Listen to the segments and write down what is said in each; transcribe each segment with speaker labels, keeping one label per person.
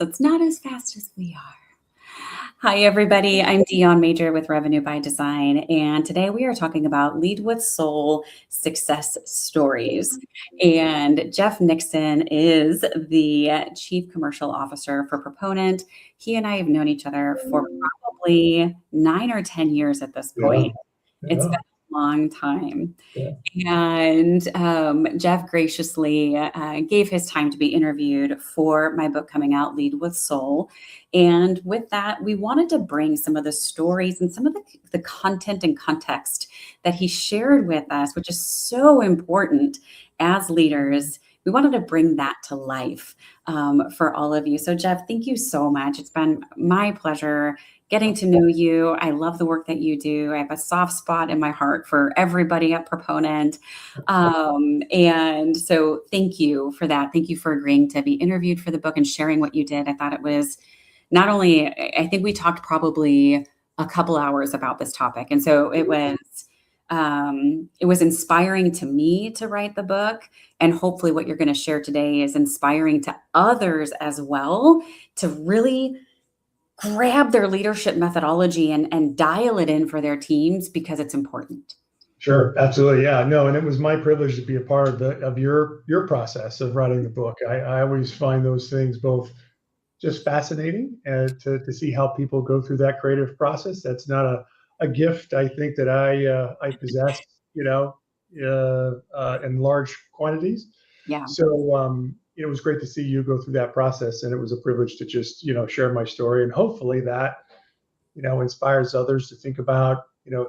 Speaker 1: It's not as fast as we are. Hi, everybody. I'm Dionne Mejer with Revenue by Design, and today we are talking about Lead with Soul success stories. And Jeff Nixon is the Chief Commercial Officer for Proponent. He and I have known each other for probably 9 or 10 years at this point. It's been a long time. And Jeff graciously gave his time to be interviewed for my book coming out, Lead with Soul. And with that, we wanted to bring some of the stories and some of the content and context that he shared with us, which is so important as leaders. We wanted to bring that to life for all of you. So Jeff, thank you so much. It's been my pleasure getting to know you. I love the work that you do. I have a soft spot in my heart for everybody at Proponent. And so thank you for that. Thank you for agreeing to be interviewed for the book and sharing what you did. I thought it was not only, I think we talked probably a couple hours about this topic. And so it was inspiring to me to write the book. And hopefully what you're going to share today is inspiring to others as well to really grab their leadership methodology and dial it in for their teams because it's important.
Speaker 2: Sure, absolutely, yeah, no, and it was my privilege to be a part of your process of writing the book. I always find those things both just fascinating and to see how people go through that creative process. That's not a gift I think that I possess, in large quantities.
Speaker 1: Yeah.
Speaker 2: So it was great to see you go through that process, and it was a privilege to just share my story, and hopefully that inspires others to think about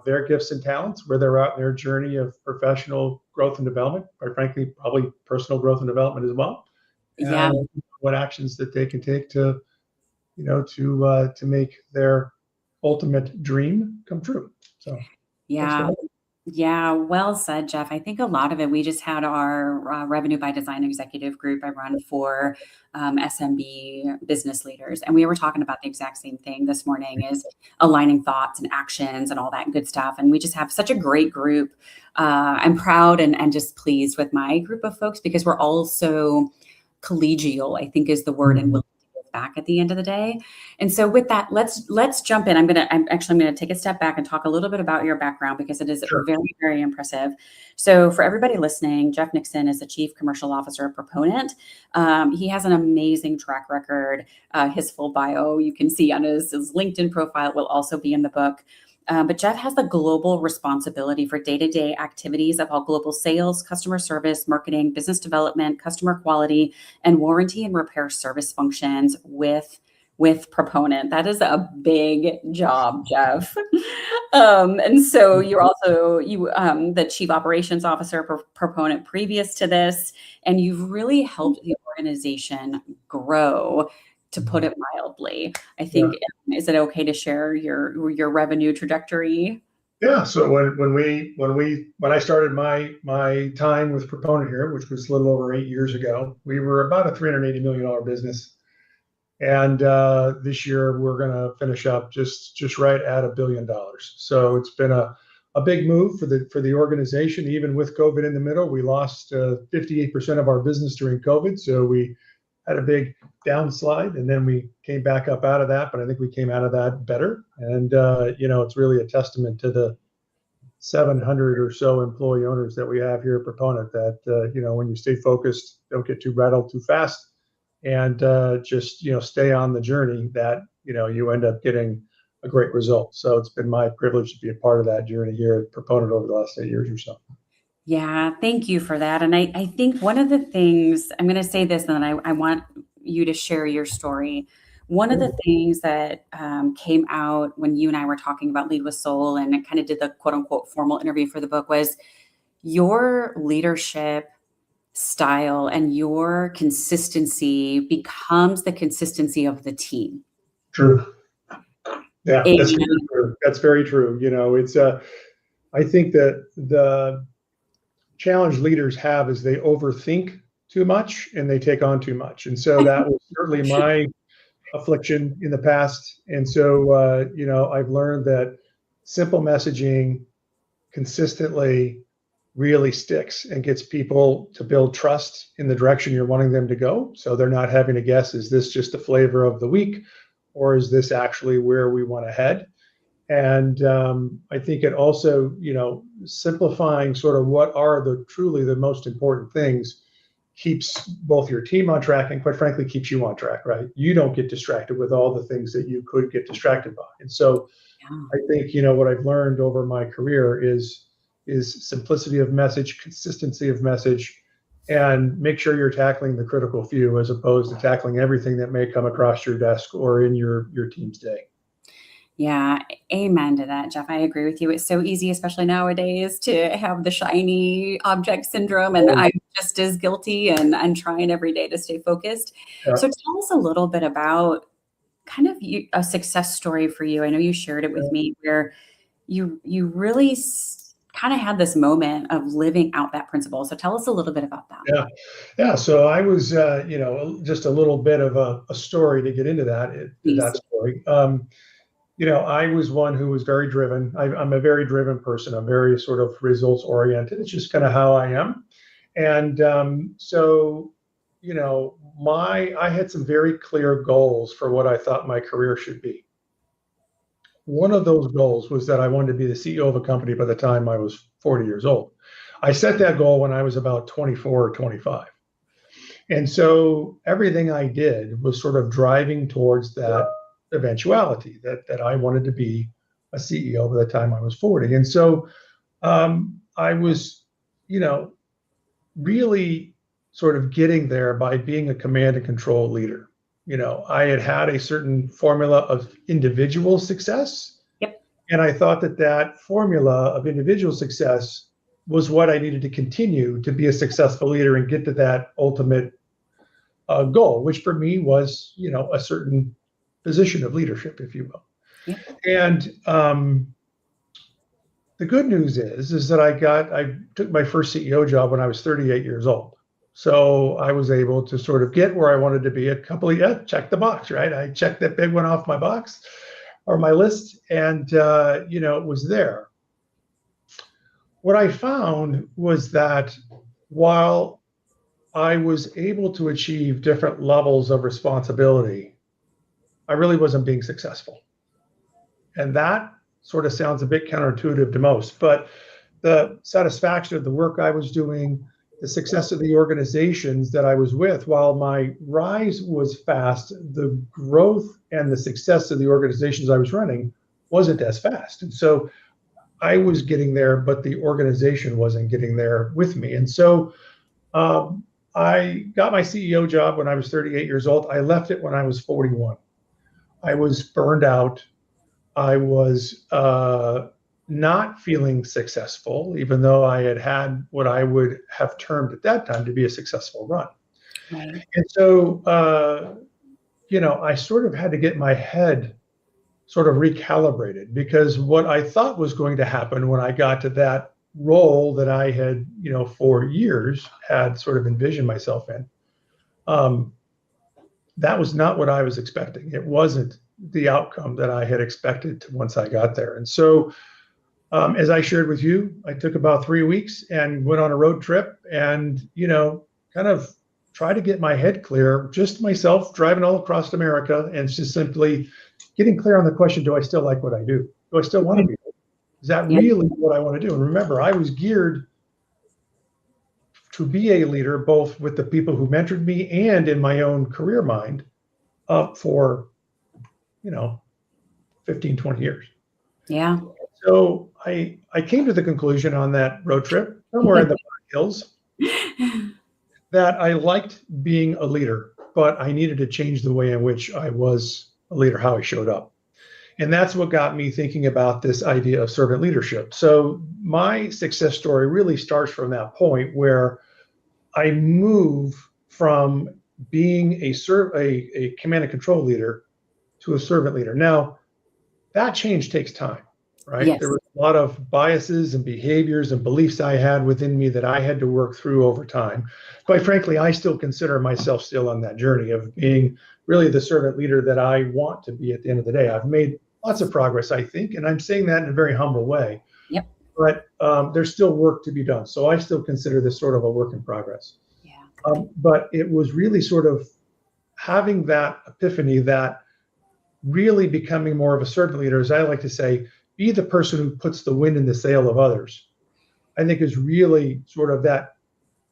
Speaker 2: their gifts and talents, where they're at in their journey of professional growth and development, quite frankly, probably personal growth and development as well.
Speaker 1: Yeah.
Speaker 2: And what actions that they can take to make their ultimate dream come true. So
Speaker 1: yeah. Yeah, well said, Jeff. I think a lot of it, we just had our Revenue by Design executive group I run for SMB business leaders. And we were talking about the exact same thing this morning, is aligning thoughts and actions and all that good stuff. And we just have such a great group. I'm proud and just pleased with my group of folks because we're all so collegial, I think is the word, and willing to give back at the end of the day. And so with that, let's jump in. I'm actually going to take a step back and talk a little bit about your background because it is very, very impressive. So for everybody listening, Jeff Nixon is the Chief Commercial Officer of Proponent. He has an amazing track record. His full bio you can see on his LinkedIn profile will also be in the book. But Jeff has the global responsibility for day-to-day activities of all global sales, customer service, marketing, business development, customer quality, and warranty and repair service functions with Proponent. That is a big job, Jeff. And so you're also the Chief Operations Officer for Proponent previous to this, and you've really helped the organization grow, to put it mildly. I think, is it okay to share your revenue trajectory?
Speaker 2: Yeah. So when I started my time with Proponent here, which was a little over 8 years ago, we were about a $380 million business, and this year we're going to finish up just right at $1 billion. So it's been a big move for the organization. Even with COVID in the middle, we lost 58% of our business during COVID. So we had a big downslide, and then we came back up out of that, but I think we came out of that better. And it's really a testament to the 700 or so employee owners that we have here at Proponent that when you stay focused, don't get too rattled too fast, and just stay on the journey, that you end up getting a great result. So it's been my privilege to be a part of that journey here at Proponent over the last 8 years or so.
Speaker 1: Yeah, thank you for that. And I think one of the things, I'm going to say this, and then I want you to share your story. One of the things that came out when you and I were talking about Lead with Soul, and I kind of did the quote unquote formal interview for the book, was your leadership style and your consistency becomes the consistency of the team.
Speaker 2: True. Yeah, that's very true. That's very true. It's I think that the challenge leaders have is they overthink too much and they take on too much. And so that was certainly my affliction in the past. And so, I've learned that simple messaging consistently really sticks and gets people to build trust in the direction you're wanting them to go. So they're not having to guess, is this just the flavor of the week, or is this actually where we want to head? And I think it also, simplifying sort of what are the truly the most important things keeps both your team on track and, quite frankly, keeps you on track, right? You don't get distracted with all the things that you could get distracted by. And so
Speaker 1: Yeah.
Speaker 2: I think, what I've learned over my career is simplicity of message, consistency of message, and make sure you're tackling the critical few as opposed to tackling everything that may come across your desk or in your team's day.
Speaker 1: Yeah, amen to that, Jeff. I agree with you. It's so easy, especially nowadays, to have the shiny object syndrome, and I'm just as guilty and trying every day to stay focused. So tell us a little bit about kind of a success story for you. I know you shared it with me where you really kind of had this moment of living out that principle. So tell us a little bit about that.
Speaker 2: Yeah. So I was, just a little bit of a story to get into that story. I was one who was very driven. I'm a very driven person. I'm very sort of results oriented. It's just kind of how I am. And so, I had some very clear goals for what I thought my career should be. One of those goals was that I wanted to be the CEO of a company by the time I was 40 years old. I set that goal when I was about 24 or 25. And so everything I did was sort of driving towards that eventuality that I wanted to be a CEO by the time I was 40. And so I was, really sort of getting there by being a command and control leader. I had a certain formula of individual success.
Speaker 1: Yep.
Speaker 2: And I thought that formula of individual success was what I needed to continue to be a successful leader and get to that ultimate goal, which for me was, a certain position of leadership, if you will.
Speaker 1: Yeah.
Speaker 2: And the good news is that I took my first CEO job when I was 38 years old. So I was able to sort of get where I wanted to be check the box, right? I checked that big one off my box or my list, and it was there. What I found was that while I was able to achieve different levels of responsibility, I really wasn't being successful. And that sort of sounds a bit counterintuitive to most, but the satisfaction of the work I was doing, the success of the organizations that I was with, while my rise was fast, the growth and the success of the organizations I was running wasn't as fast. And so I was getting there, but the organization wasn't getting there with me. And so I got my CEO job when I was 38 years old. I left it when I was 41. I was burned out. I was not feeling successful, even though I had what I would have termed at that time to be a successful run.
Speaker 1: Right.
Speaker 2: And so, I sort of had to get my head sort of recalibrated, because what I thought was going to happen when I got to that role that I had, for years had sort of envisioned myself in, that was not what I was expecting. It wasn't the outcome that I had expected once I got there. And so, as I shared with you, I took about 3 weeks and went on a road trip and, kind of try to get my head clear, just myself driving all across America and just simply getting clear on the question, do I still like what I do? Do I still want to be? Is that really what I want to do? And remember, I was geared to be a leader, both with the people who mentored me and in my own career mind, for, 15, 20 years.
Speaker 1: Yeah.
Speaker 2: So I came to the conclusion on that road trip, somewhere in the hills, that I liked being a leader, but I needed to change the way in which I was a leader, how I showed up. And that's what got me thinking about this idea of servant leadership. So my success story really starts from that point where I move from being a command and control leader to a servant leader. Now, that change takes time, right?
Speaker 1: Yes.
Speaker 2: There were a lot of biases and behaviors and beliefs I had within me that I had to work through over time. Quite frankly, I still consider myself still on that journey of being really the servant leader that I want to be at the end of the day. I've made lots of progress, I think, and I'm saying that in a very humble way.
Speaker 1: Yep.
Speaker 2: but there's still work to be done. So I still consider this sort of a work in progress.
Speaker 1: Yeah.
Speaker 2: But it was really sort of having that epiphany that really becoming more of a servant leader, as I like to say, be the person who puts the wind in the sail of others, I think is really sort of that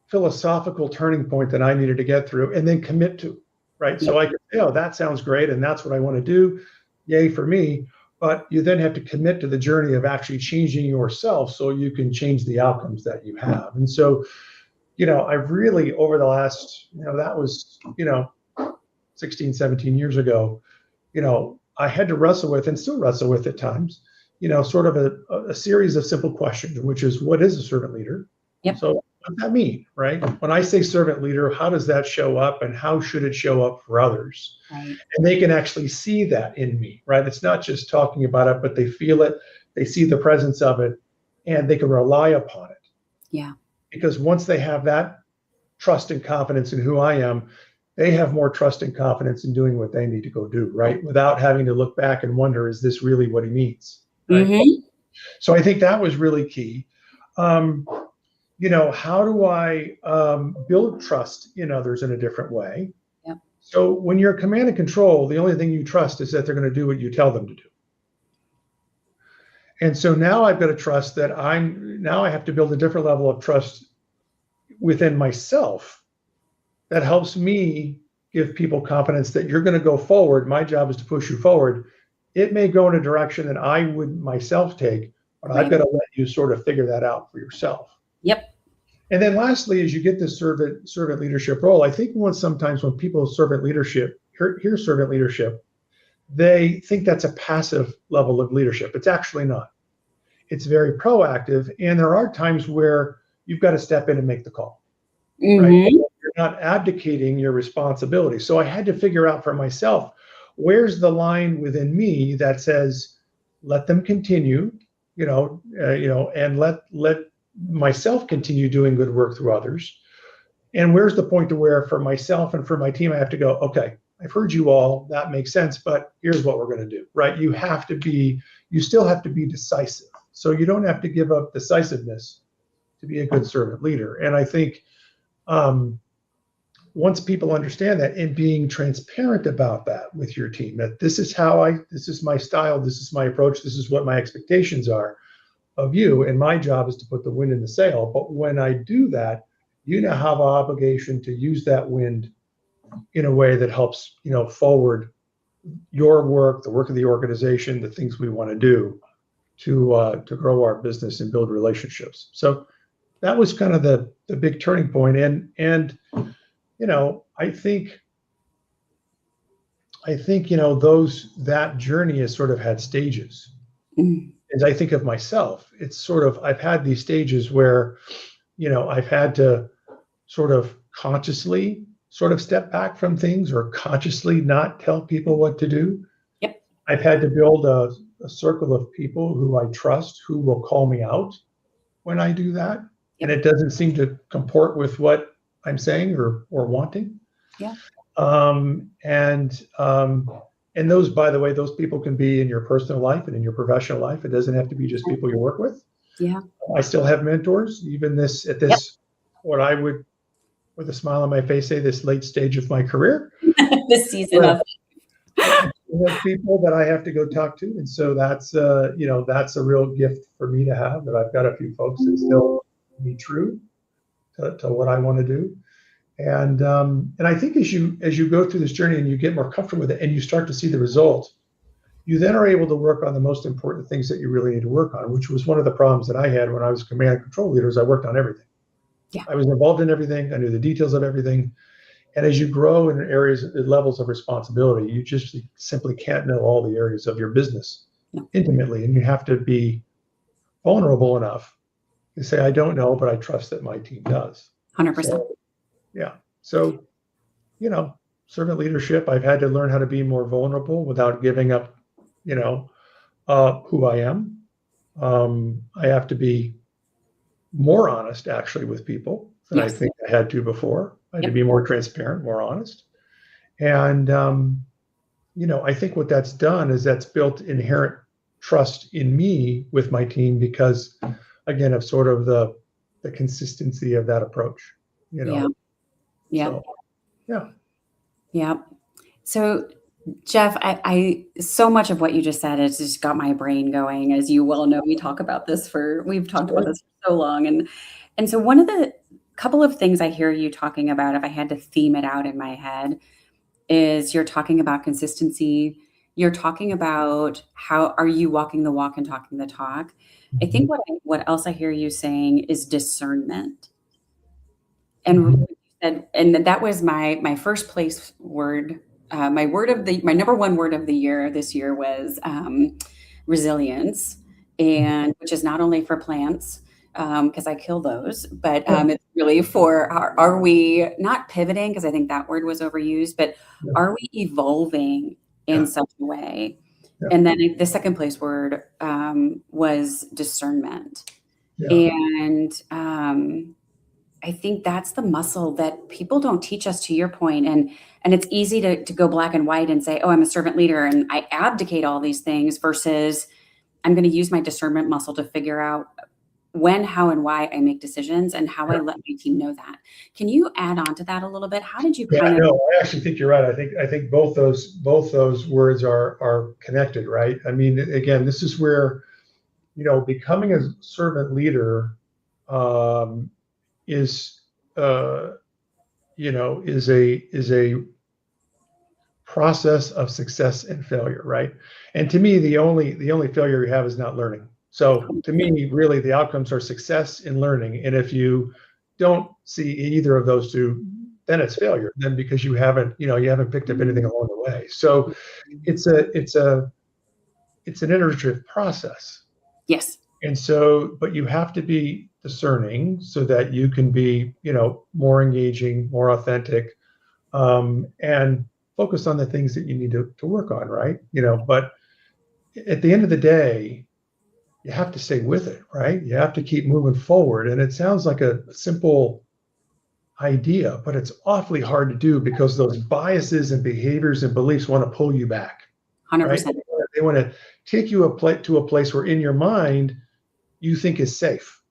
Speaker 2: philosophical turning point that I needed to get through and then commit to, right? So I could say, oh, that sounds great. And that's what I want to do. Yay for me. But you then have to commit to the journey of actually changing yourself so you can change the outcomes that you have. And so, I've really, over the last, that was, 16, 17 years ago, I had to wrestle with and still wrestle with at times, sort of a series of simple questions, which is what is a servant leader?
Speaker 1: Yep.
Speaker 2: So what does that mean, right? When I say servant leader, how does that show up and how should it show up for others?
Speaker 1: Right.
Speaker 2: And they can actually see that in me, right? It's not just talking about it, but they feel it, they see the presence of it, and they can rely upon it.
Speaker 1: Yeah.
Speaker 2: Because once they have that trust and confidence in who I am, they have more trust and confidence in doing what they need to go do, right? Without having to look back and wonder, is this really what he means? Right?
Speaker 1: Mm-hmm.
Speaker 2: So I think that was really key. How do I build trust in others in a different way?
Speaker 1: Yep.
Speaker 2: So when you're command and control, the only thing you trust is that they're going to do what you tell them to do. And so now I've got to trust that I have to build a different level of trust within myself that helps me give people confidence that you're going to go forward. My job is to push you forward. It may go in a direction that I would myself take, but I've got to let you sort of figure that out for yourself.
Speaker 1: Yep.
Speaker 2: And then lastly, as you get this servant leadership role, I think sometimes when people hear servant leadership, they think that's a passive level of leadership. It's actually not. It's very proactive. And there are times where you've got to step in and make the call.
Speaker 1: Mm-hmm.
Speaker 2: Right? You're not abdicating your responsibility. So I had to figure out for myself, where's the line within me that says, let them continue, and let myself continue doing good work through others. And where's the point to where for myself and for my team, I have to go, okay, I've heard you all, that makes sense, but here's what we're going to do, right? You still have to be decisive. So you don't have to give up decisiveness to be a good servant leader. And I think once people understand that and being transparent about that with your team, that this is my style, this is my approach, this is what my expectations are of you, and my job is to put the wind in the sail. But when I do that, you now have an obligation to use that wind in a way that helps, forward your work, the work of the organization, the things we want to do to grow our business and build relationships. So that was kind of the big turning point. And I think that journey has sort of had stages. Mm-hmm. As I think of myself, it's sort of, I've had these stages where, I've had to sort of consciously sort of step back from things or consciously not tell people what to do.
Speaker 1: Yep.
Speaker 2: I've had to build a circle of people who I trust, who will call me out when I do that. Yep. And it doesn't seem to comport with what I'm saying or wanting.
Speaker 1: Yeah.
Speaker 2: And those, by the way, those people can be in your personal life and in your professional life. It doesn't have to be just people you work with.
Speaker 1: Yeah.
Speaker 2: I still have mentors, even what I would, with a smile on my face, say this late stage of my career.
Speaker 1: This season of
Speaker 2: people that I have to go talk to. And so that's a real gift for me to have, that I've got a few folks that still be true to what I want to do. And I think as you go through this journey and you get more comfortable with it and you start to see the result, you then are able to work on the most important things that you really need to work on, which was one of the problems that I had when I was command and control leader. Is I worked on everything. Yeah. I was involved in everything. I knew the details of everything. And as you grow in areas, levels of responsibility, you just simply can't know all the areas of your business intimately. And you have to be vulnerable enough to say, I don't know, but I trust that my team does.
Speaker 1: 100%.
Speaker 2: So, yeah. So, servant leadership, I've had to learn how to be more vulnerable without giving up, who I am. I have to be more honest, actually, with people than I think I had to before. I had to be more transparent, more honest. And, I think what that's done is that's built inherent trust in me with my team, because again, of sort of the consistency of that approach, you
Speaker 1: Yeah.
Speaker 2: know.
Speaker 1: Yeah.
Speaker 2: So yeah.
Speaker 1: Yeah. So Jeff, I so much of what you just said has just got my brain going. As you well know, we've talked about this for so long. And so one of the couple of things I hear you talking about, if I had to theme it out in my head, is you're talking about consistency. You're talking about how are you walking the walk and talking the talk. I think what else I hear you saying is discernment.
Speaker 2: Mhm.
Speaker 1: And that was my first place word. My number one word of the year this year was resilience, and which is not only for plants because I kill those, but
Speaker 2: Yeah,
Speaker 1: it's really for are we not pivoting because I think that word was overused, but
Speaker 2: yeah,
Speaker 1: are we evolving in
Speaker 2: yeah,
Speaker 1: such a way?
Speaker 2: yeah,
Speaker 1: And then the second place word was discernment,
Speaker 2: yeah.
Speaker 1: and I think that's the muscle that people don't teach us, to your point. And it's easy to go black and white and say, oh, I'm a servant leader and I abdicate all these things versus I'm going to use my discernment muscle to figure out when, how, and why I make decisions and how I let my team know that. Can you add on to that a little bit? How did you
Speaker 2: Yeah,
Speaker 1: kind of
Speaker 2: no, I actually think you're right. I think both those words are connected, right? I mean, again, this is where, becoming a servant leader um, is uh, is a process of success and failure, right? And to me, the only failure you have is not learning. So to me, really, the outcomes are success and learning. And if you don't see either of those two, then it's failure. Then because you haven't picked up anything along the way. So it's an iterative process.
Speaker 1: yes,
Speaker 2: And so, but you have to be discerning so that you can be, more engaging, more authentic, and focus on the things that you need to work on, right? But at the end of the day, you have to stay with it, right? You have to keep moving forward. And it sounds like a simple idea, but it's awfully hard to do because those biases and behaviors and beliefs want to pull you back, right?
Speaker 1: 100%.
Speaker 2: They want to take you to a place where in your mind you think is safe,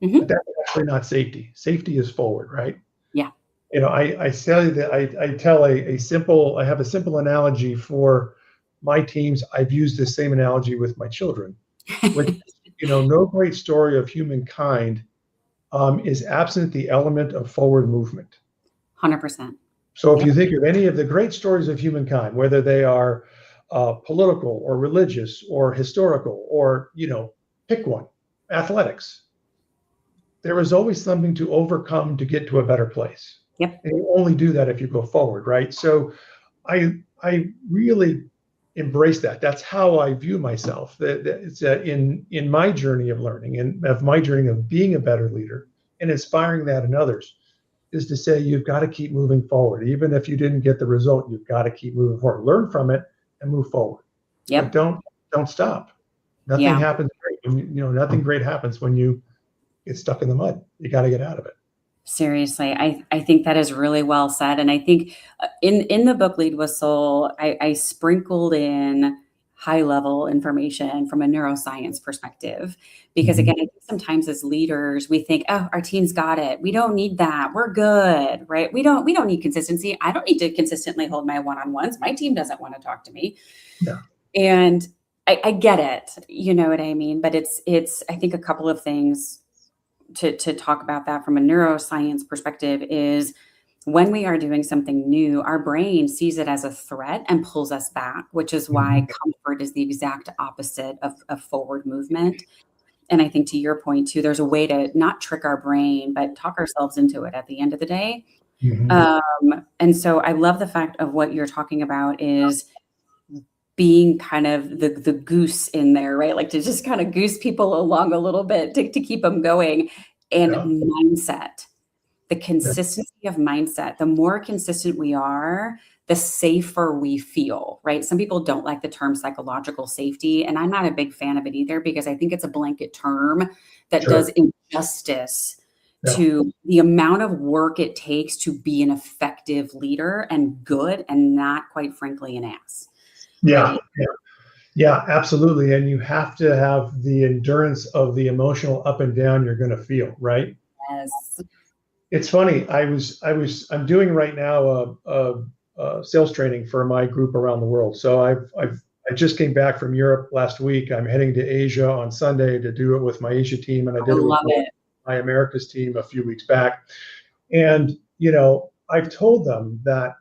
Speaker 2: but
Speaker 1: Hmm.
Speaker 2: that's actually not safety. Safety is forward, right?
Speaker 1: Yeah.
Speaker 2: I tell you that I tell I have a simple analogy for my teams. I've used the same analogy with my children, which, no great story of humankind is absent the element of forward movement.
Speaker 1: 100%.
Speaker 2: So if
Speaker 1: Yep.
Speaker 2: you think of any of the great stories of humankind, whether they are political or religious or historical or, pick one, athletics, there is always something to overcome to get to a better place.
Speaker 1: Yep.
Speaker 2: And you only do that if you go forward, right? So I really embrace that. That's how I view myself. That it's in my journey of learning and of my journey of being a better leader and inspiring that in others is to say you've got to keep moving forward. Even if you didn't get the result, you've got to keep moving forward. Learn from it and move forward. But
Speaker 1: Yep.
Speaker 2: don't stop. Nothing
Speaker 1: Yeah.
Speaker 2: happens great. Nothing great happens when you get stuck in the mud. You got to get out of it.
Speaker 1: Seriously, I think that is really well said, and I think in the book Lead with Soul, I sprinkled in high level information from a neuroscience perspective because
Speaker 2: Mhm.
Speaker 1: again, I think sometimes as leaders we think, oh, our team's got it, we don't need that, we're good, right? We don't need consistency. I don't need to consistently hold my one-on-ones. My team doesn't want to talk to me,
Speaker 2: Yeah.
Speaker 1: and I get it, you know what I mean? But it's I think a couple of things to talk about that from a neuroscience perspective is when we are doing something new, our brain sees it as a threat and pulls us back, which is why
Speaker 2: Mhm.
Speaker 1: comfort is the exact opposite of forward movement. And I think to your point too, there's a way to not trick our brain, but talk ourselves into it at the end of the day.
Speaker 2: Mhm.
Speaker 1: And so I love the fact of what you're talking about is being kind of the goose in there, right? Like to just kind of goose people along a little bit to keep them going. And
Speaker 2: Yeah.
Speaker 1: mindset, the
Speaker 2: Yeah.
Speaker 1: consistency of mindset, the more consistent we are, the safer we feel, right? Some people don't like the term psychological safety, and I'm not a big fan of it either because I think it's a blanket term that does
Speaker 2: Sure.
Speaker 1: injustice
Speaker 2: Yeah.
Speaker 1: to the amount of work it takes to be an effective leader and good and not quite frankly an ass,
Speaker 2: Yeah.
Speaker 1: right?
Speaker 2: Yeah. Yeah, absolutely. And you have to have the endurance of the emotional up and down you're going to feel, right?
Speaker 1: Yes.
Speaker 2: It's funny. I'm doing right now a sales training for my group around the world. So I just came back from Europe last week. I'm heading to Asia on Sunday to do it with my Asia team, and I
Speaker 1: I
Speaker 2: did it with
Speaker 1: love it.
Speaker 2: my Americas team a few weeks back. And I've told them that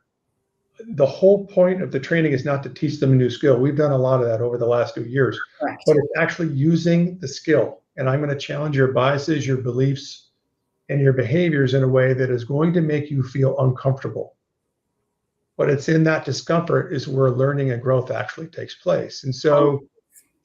Speaker 2: the whole point of the training is not to teach them a new skill. We've done a lot of that over the last 2 years,
Speaker 1: Correct.
Speaker 2: but it's actually using the skill. And I'm going to challenge your biases, your beliefs, and your behaviors in a way that is going to make you feel uncomfortable. But it's in that discomfort is where learning and growth actually takes place. And
Speaker 1: Oh,
Speaker 2: so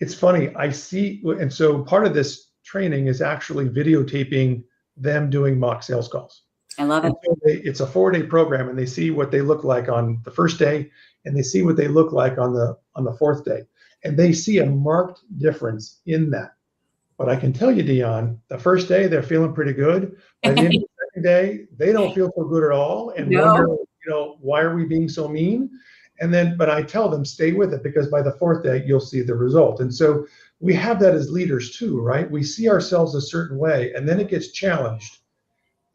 Speaker 2: it's funny, and so part of this training is actually videotaping them doing mock sales calls.
Speaker 1: I love
Speaker 2: And
Speaker 1: it.
Speaker 2: so it's a 4-day program, and they see what they look like on the first day, and they see what they look like on the fourth day, and they see a marked difference in that. But I can tell you, Dionne, the first day they're feeling pretty good. By the end of the second day, they don't feel so good at all, and wonder,
Speaker 1: No.
Speaker 2: why are we being so mean? But I tell them stay with it because by the fourth day you'll see the result. And so we have that as leaders too, right? We see ourselves a certain way, and then it gets challenged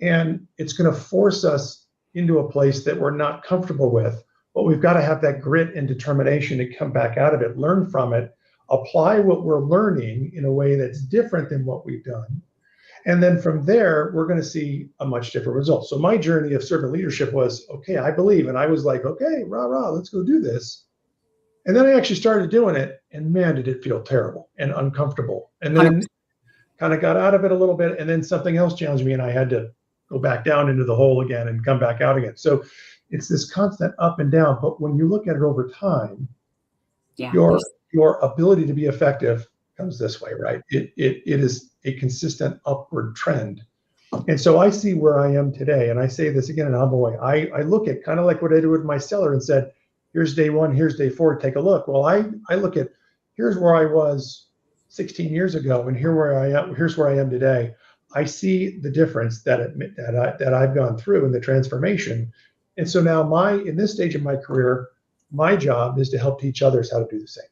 Speaker 2: and it's going to force us into a place that we're not comfortable with. But we've got to have that grit and determination to come back out of it, learn from it, apply what we're learning in a way that's different than what we've done. And then from there, we're going to see a much different result. So my journey of servant leadership was, okay, I believe. And I was like, okay, rah, rah, let's go do this. And then I actually started doing it. And man, did it feel terrible and uncomfortable. And then
Speaker 1: 100%.
Speaker 2: kind of got out of it a little bit. And then something else challenged me. And I had to go back down into the hole again and come back out again. So it's this constant up and down. But when you look at it over time,
Speaker 1: Yeah.
Speaker 2: your ability to be effective comes this way, right? It is a consistent upward trend. And so I see where I am today. And I say this again in a humble way. I look at kind of like what I did with my seller and said, here's day one, here's day four, take a look. Well, I look at here's where I was 16 years ago, and here's where I am today. I see the difference that I've gone through in the transformation. And so now in this stage of my career, my job is to help teach others how to do the same.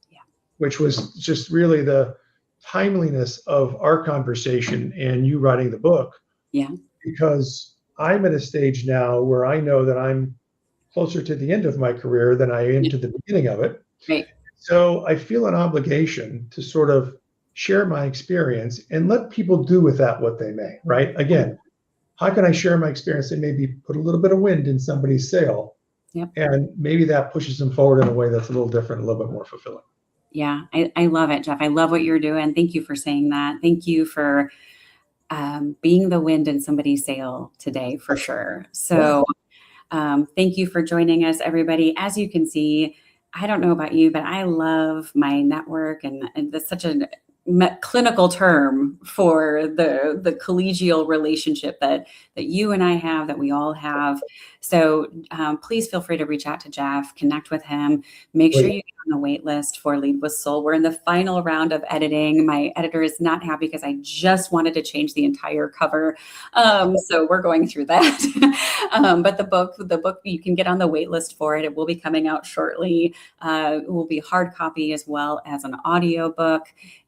Speaker 1: Yeah.
Speaker 2: Which was just really the timeliness of our conversation and you writing the book.
Speaker 1: Yeah.
Speaker 2: Because I'm at a stage now where I know that I'm closer to the end of my career than I am to the beginning of it.
Speaker 1: Right.
Speaker 2: So I feel an obligation to sort of share my experience and let people do with that what they may, right? Again, how can I share my experience and maybe put a little bit of wind in somebody's sail?
Speaker 1: Yep.
Speaker 2: And maybe that pushes them forward in a way that's a little different, a little bit more fulfilling.
Speaker 1: Yeah, I love it, Jeff. I love what you're doing. Thank you for saying that. Thank you for being the wind in somebody's sail today, for sure. So thank you for joining us, everybody. As you can see, I don't know about you, but I love my network, and that's such a clinical term for the collegial relationship that you and I have, that we all have. So please feel free to reach out to Jeff, connect with him, make sure you get on the wait list for Lead with Soul. We're in the final round of editing. My editor is not happy because I just wanted to change the entire cover. So we're going through that. But the book, you can get on the wait list for it. It will be coming out shortly. It will be hard copy as well as an audio book.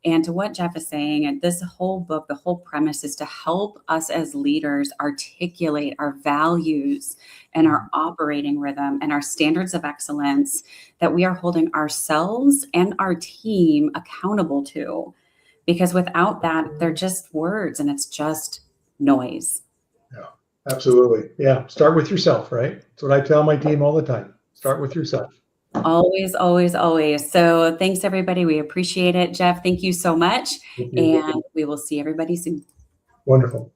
Speaker 1: And to what Jeff is saying, this whole book, the whole premise is to help us as leaders articulate our values and our operating rhythm and our standards of excellence that we are holding ourselves and our team accountable to. Because without that, they're just words and it's just noise.
Speaker 2: Yeah, absolutely. Yeah. Start with yourself, right? That's what I tell my team all the time. Start with yourself.
Speaker 1: Always, always, always. So thanks, everybody. We appreciate it. Jeff, thank you so much. And we will see everybody soon.
Speaker 2: Wonderful.